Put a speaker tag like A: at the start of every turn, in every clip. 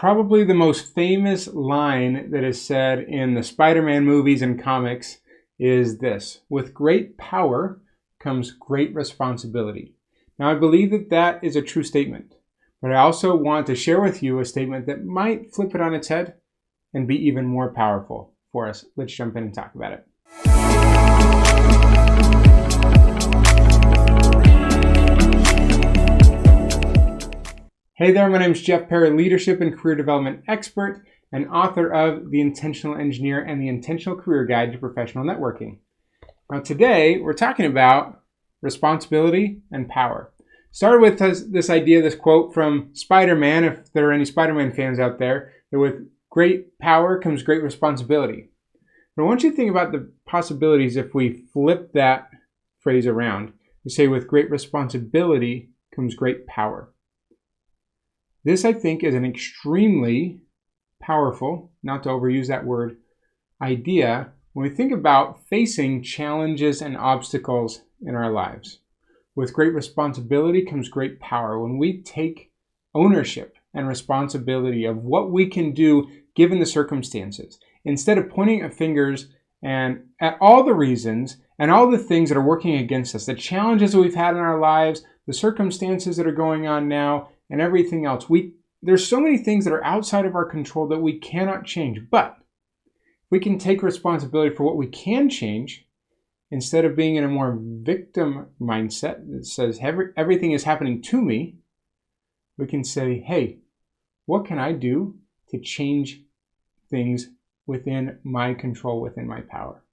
A: Probably the most famous line that is said in the Spider-Man movies and comics is this: with great power comes great responsibility. Now, I believe that that is a true statement, but I also want to share with you a statement that might flip it on its head and be even more powerful for us. Let's jump in and talk about it. Hey there, my name is Jeff Perry, leadership and career development expert and author of The Intentional Engineer and The Intentional Career Guide to Professional Networking. Now today, we're talking about responsibility and power. Started with this idea, this quote from Spider-Man, if there are any Spider-Man fans out there, that with great power comes great responsibility. But I want you to think about the possibilities if we flip that phrase around. We say with great responsibility comes great power. This, I think, is an extremely powerful, not to overuse that word, idea when we think about facing challenges and obstacles in our lives. With great responsibility comes great power. When we take ownership and responsibility of what we can do given the circumstances, instead of pointing at fingers and at all the reasons and all the things that are working against us, the challenges that we've had in our lives, the circumstances that are going on now, and everything else. There's so many things that are outside of our control that we cannot change. But we can take responsibility for what we can change instead of being in a more victim mindset that says everything is happening to me. We can say, hey, what can I do to change things within my control, within my power?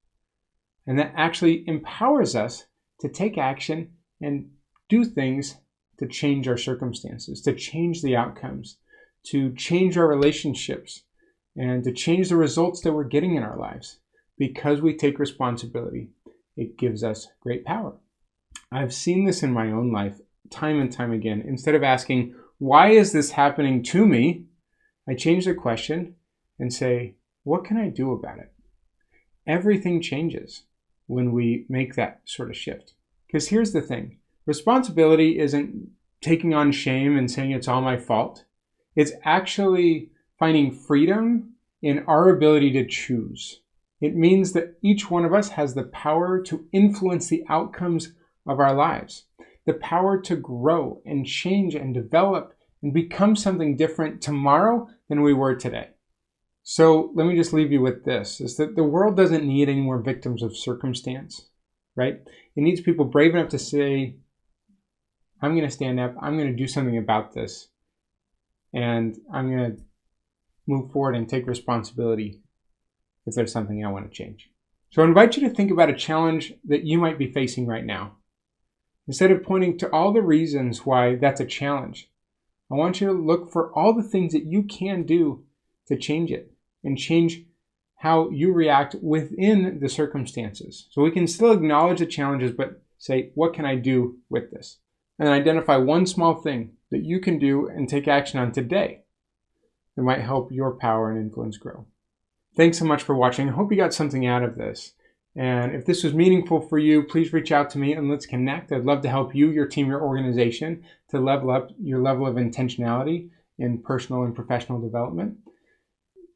A: And that actually empowers us to take action and do things to change our circumstances, to change the outcomes, to change our relationships, and to change the results that we're getting in our lives. Because we take responsibility, it gives us great power. I've seen this in my own life time and time again. Instead of asking, why is this happening to me? I change the question and say, what can I do about it? Everything changes when we make that sort of shift. Because here's the thing. Responsibility isn't taking on shame and saying it's all my fault. It's actually finding freedom in our ability to choose. It means that each one of us has the power to influence the outcomes of our lives, the power to grow and change and develop and become something different tomorrow than we were today. So let me just leave you with this, is that the world doesn't need any more victims of circumstance, right? It needs people brave enough to say, I'm going to stand up, I'm going to do something about this, and I'm going to move forward and take responsibility if there's something I want to change. So I invite you to think about a challenge that you might be facing right now. Instead of pointing to all the reasons why that's a challenge, I want you to look for all the things that you can do to change it and change how you react within the circumstances. So we can still acknowledge the challenges, but say, what can I do with this? And identify one small thing that you can do and take action on today that might help your power and influence grow. Thanks so much for watching. I hope you got something out of this. And if this was meaningful for you, please reach out to me and let's connect. I'd love to help you, your team, your organization to level up your level of intentionality in personal and professional development.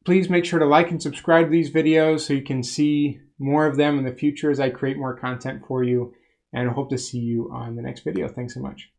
A: Please make sure to like and subscribe to these videos so you can see more of them in the future as I create more content for you. And I hope to see you on the next video. Thanks so much.